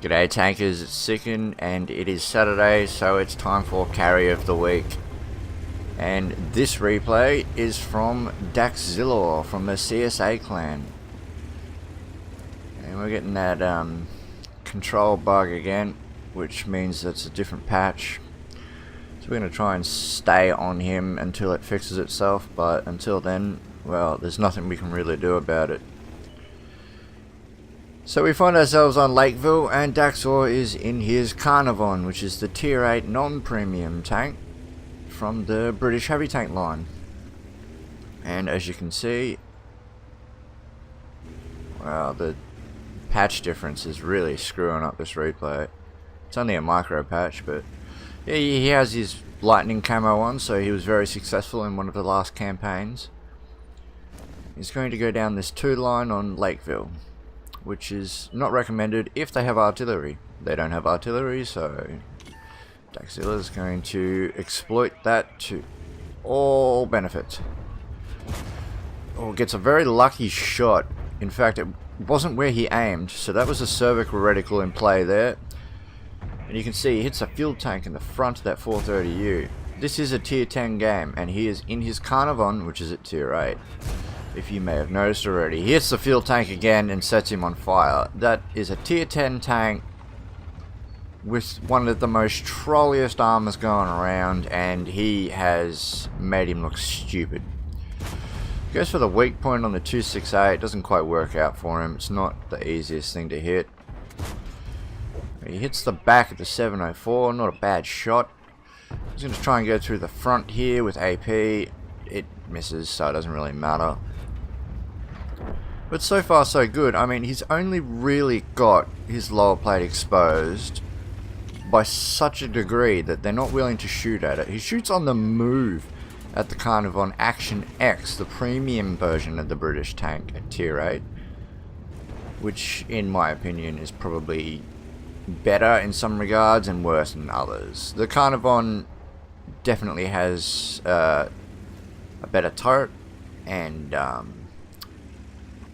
G'day tankers, it's Sicken and it is Saturday, so it's time for Carry of the Week. And this replay is from Dakillzor from the CSA clan. And we're getting that control bug again, which means it's a different patch. So we're going to try and stay on him until it fixes itself, but until then, well, there's nothing we can really do about it. So we find ourselves on Lakeville, and Dakillzor is in his Carnarvon, which is the tier 8 non-premium tank from the British heavy tank line. And as you can see, well, the patch difference is really screwing up this replay. It's only a micro patch, but yeah, he has his lightning camo on, so he was very successful in one of the last campaigns. He's going to go down this 2 line on Lakeville, which is not recommended if they have artillery. They don't have artillery, so Dakillzor is going to exploit that to all benefit. Oh, gets a very lucky shot. In fact, it wasn't where he aimed, so that was a cervical reticle in play there. And you can see he hits a fuel tank in the front of that 430U. This is a tier 10 game, and he is in his Carnarvon, which is at tier 8. If you may have noticed already, he hits the fuel tank again and sets him on fire. That is a tier 10 tank with one of the most trolliest armors going around, and he has made him look stupid. Goes for the weak point on the 268, doesn't quite work out for him. It's not the easiest thing to hit. He hits the back of the 704, not a bad shot. He's going to try and go through the front here with AP. It misses, so it doesn't really matter. But so far so good. I mean, he's only really got his lower plate exposed by such a degree that they're not willing to shoot at it. He shoots on the move at the Carnarvon Action X, the premium version of the British tank at tier 8, which in my opinion is probably better in some regards and worse in others. The Carnarvon definitely has a better turret and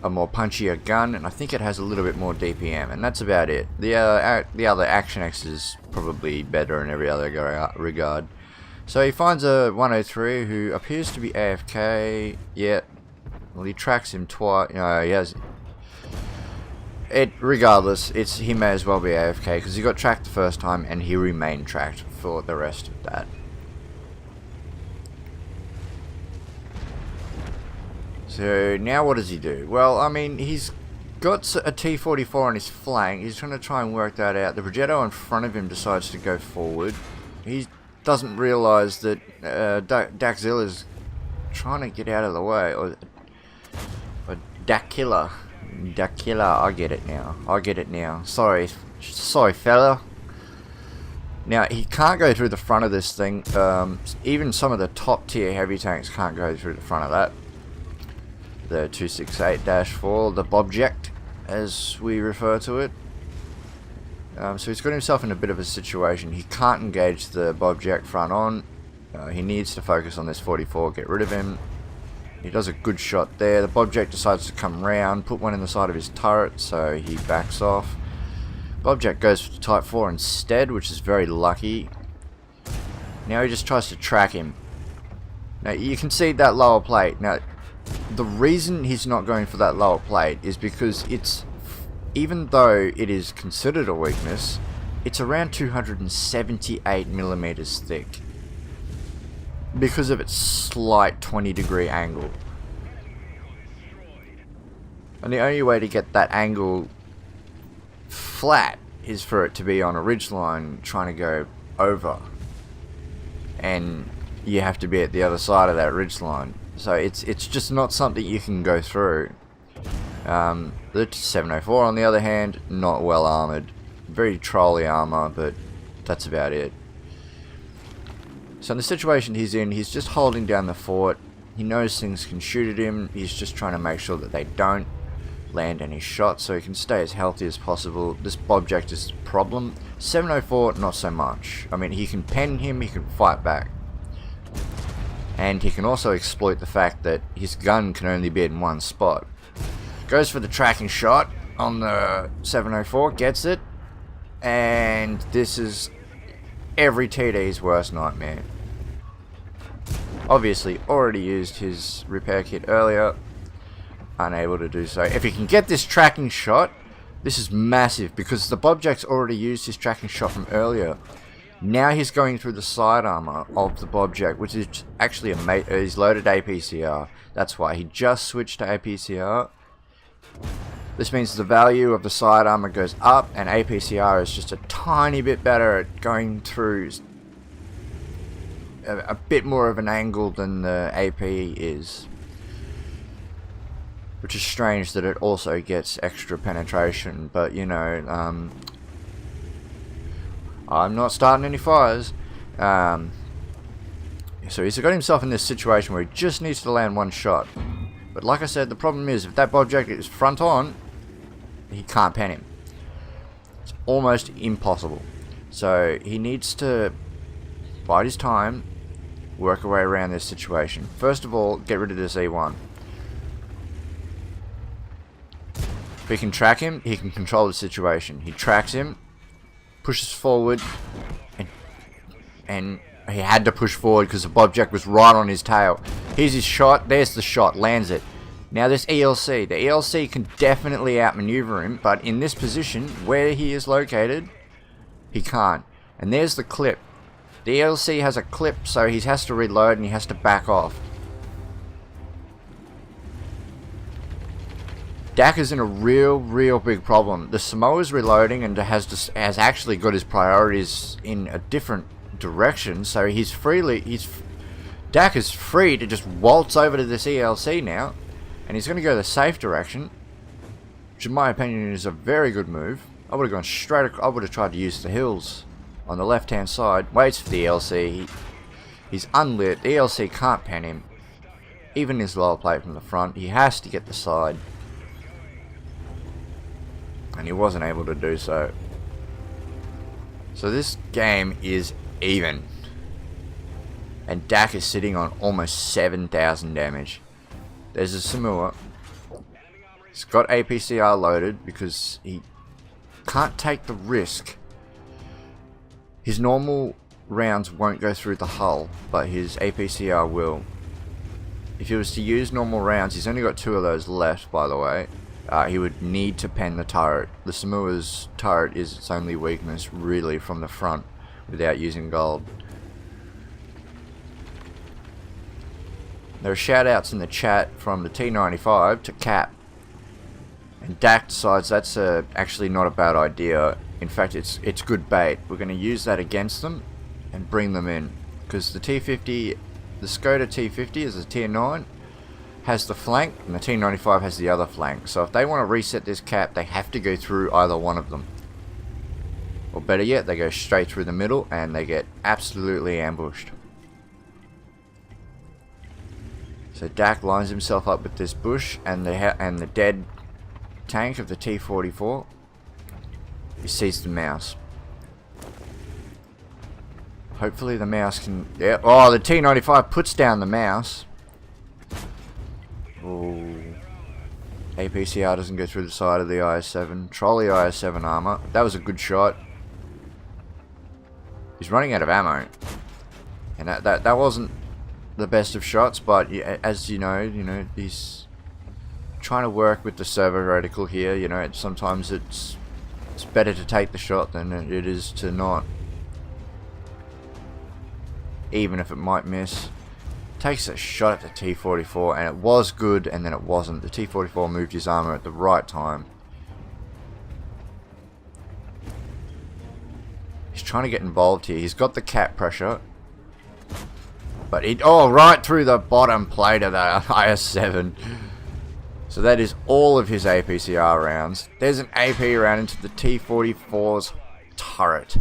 a more punchier gun, and I think it has a little bit more DPM, and that's about it. The other Action X is probably better in every other regard. So he finds a 103 who appears to be AFK. Yeah, well, he tracks him twice. No, he has. Regardless, he may as well be AFK because he got tracked the first time and he remained tracked for the rest of that. So now what does he do? Well, I mean, he's got a T-44 on his flank. He's trying to try and work that out. The Progetto in front of him decides to go forward. He doesn't realise that Dakillzor is trying to get out of the way. Or Dakillzor. I get it now. Sorry fella. Now, he can't go through the front of this thing. Even some of the top tier heavy tanks can't go through the front of that. The 268-4, the Bobject, as we refer to it. So he's got himself in a bit of a situation. He can't engage the Bobject front on. He needs to focus on this 44, get rid of him. He does a good shot there. The Bobject decides to come round, put one in the side of his turret, so he backs off. Bobject goes for the Type 4 instead, which is very lucky. Now he just tries to track him. Now you can see that lower plate. Now, the reason he's not going for that lower plate is because it's, even though it is considered a weakness, it's around 278 millimeters thick because of its slight 20-degree angle. And the only way to get that angle flat is for it to be on a ridgeline trying to go over, and you have to be at the other side of that ridgeline. So it's just not something you can go through. The 704 on the other hand, not well armoured. Very trolly armour, but that's about it. So in the situation he's in, he's just holding down the fort. He knows things can shoot at him. He's just trying to make sure that they don't land any shots so he can stay as healthy as possible. This Bobject is the problem. 704, not so much. I mean, he can pen him, he can fight back. And he can also exploit the fact that his gun can only be in one spot. Goes for the tracking shot on the 704, gets it. And this is every TD's worst nightmare. Obviously already used his repair kit earlier. Unable to do so. If he can get this tracking shot, this is massive because the Bobjack's already used his tracking shot from earlier. Now he's going through the side armor of the Bobjack, which is actually he's loaded APCR. That's why he just switched to APCR. This means the value of the side armor goes up, and APCR is just a tiny bit better at going through a bit more of an angle than the AP is. Which is strange that it also gets extra penetration, but you know, I'm not starting any fires. So he's got himself in this situation where he just needs to land one shot. But like I said, the problem is if that Bobjack is front on, he can't pen him. It's almost impossible. So he needs to bide his time, work a way around this situation. First of all, get rid of this E1. If he can track him, he can control the situation. He tracks him, pushes forward, and he had to push forward because the Bobjack was right on his tail. Here's his shot, there's the shot, lands it. Now this ELC, the ELC can definitely outmaneuver him, but in this position, where he is located, he can't. And there's the clip. The ELC has a clip, so he has to reload and he has to back off. Dak is in a real big problem. The Samoa's reloading and has actually got his priorities in a different direction, so Dak is free to just waltz over to this ELC now, and he's going to go the safe direction, which in my opinion is a very good move. I would have gone straight. I would have tried to use the hills on the left hand side. Waits for the ELC. He's unlit. The ELC can't pen him. Even his lower plate from the front. He has to get the side. And he wasn't able to do so. So this game is even. And Dak is sitting on almost 7,000 damage. There's a Samoa. He's got APCR loaded because he can't take the risk. His normal rounds won't go through the hull, but his APCR will. If he was to use normal rounds, he's only got 2 of those left, by the way. He would need to pen the turret. The Samoa's turret is its only weakness, really, from the front, without using gold. There are shoutouts in the chat from the T95 to Cap. And Dak decides that's actually not a bad idea. In fact, it's good bait. We're going to use that against them and bring them in. Because the T50, the Skoda T50 is a tier 9. Has the flank, and the T95 has the other flank. So if they want to reset this cap, they have to go through either one of them. Or better yet, they go straight through the middle and they get absolutely ambushed. So Dak lines himself up with this bush and the dead tank of the T44. He sees the mouse. Hopefully the mouse can... Yeah. Oh, the T95 puts down the mouse. Ooh. APCR doesn't go through the side of the IS-7. Trolley IS-7 armor. That was a good shot. He's running out of ammo. And that wasn't the best of shots, but as you know, he's trying to work with the servo reticle here. You know, sometimes it's better to take the shot than it is to not. Even if it might miss. Takes a shot at the T44 and it was good and then it wasn't. The T44 moved his armor at the right time. He's trying to get involved here. He's got the cap pressure. But right through the bottom plate of the IS-7. So that is all of his APCR rounds. There's an AP round into the T44's turret.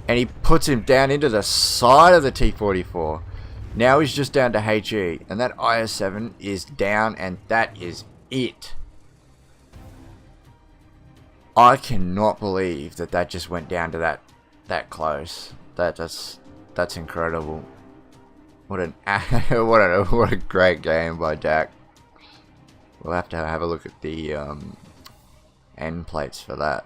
And he puts him down into the side of the T44. Now he's just down to HE. And that IS-7 is down and that is it. I cannot believe that just went down to that close. That's incredible. What a great game by Dak. We'll have to have a look at the end plates for that.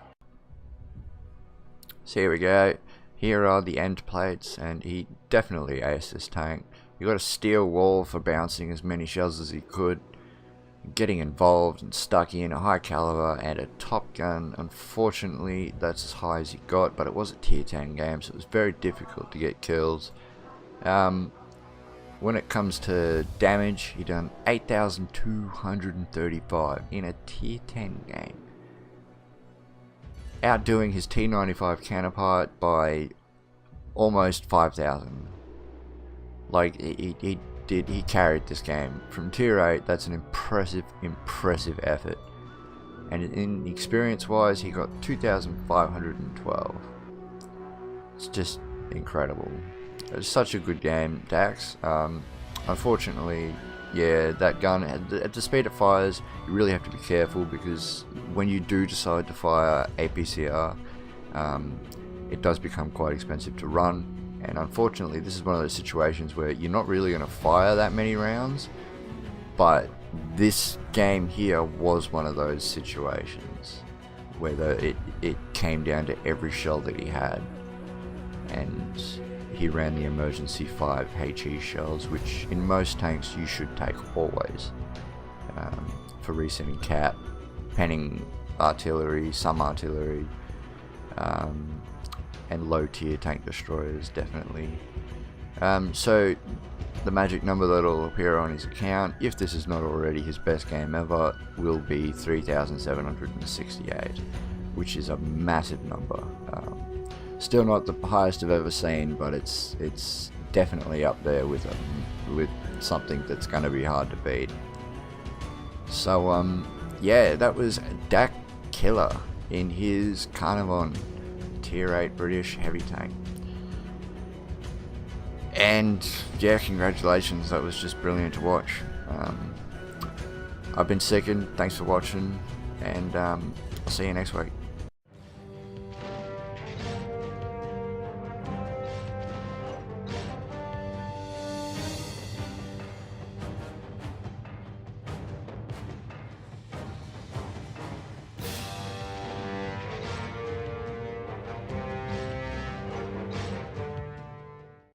So here we go. Here are the end plates, and he definitely aced this tank. He got a steel wall for bouncing as many shells as he could, getting involved and stuck in a high caliber and a top gun. Unfortunately, that's as high as he got, but it was a tier 10 game, so it was very difficult to get kills. When it comes to damage, he done 8,235 in a tier 10 game, outdoing his T95 counterpart by almost 5,000. Like, he carried this game from tier 8. That's an impressive effort. And in experience wise, he got 2,512. It's just incredible. It's such a good game, Dax. Unfortunately, yeah, that gun, at the speed it fires, you really have to be careful, because when you do decide to fire APCR, it does become quite expensive to run. And unfortunately, this is one of those situations where you're not really going to fire that many rounds, but this game here was one of those situations where it came down to every shell that he had, and he ran the emergency 5 HE shells, which in most tanks you should take always, for resetting cap, penning artillery, some artillery, and low tier tank destroyers definitely. So the magic number that will appear on his account, if this is not already his best game ever, will be 3,768, which is a massive number. Still not the highest I've ever seen, but it's definitely up there with something that's going to be hard to beat. So yeah, that was Dakillzor in his Carnarvon tier 8 British heavy tank. And yeah, congratulations, that was just brilliant to watch. I've been Second, thanks for watching, and I'll see you next week.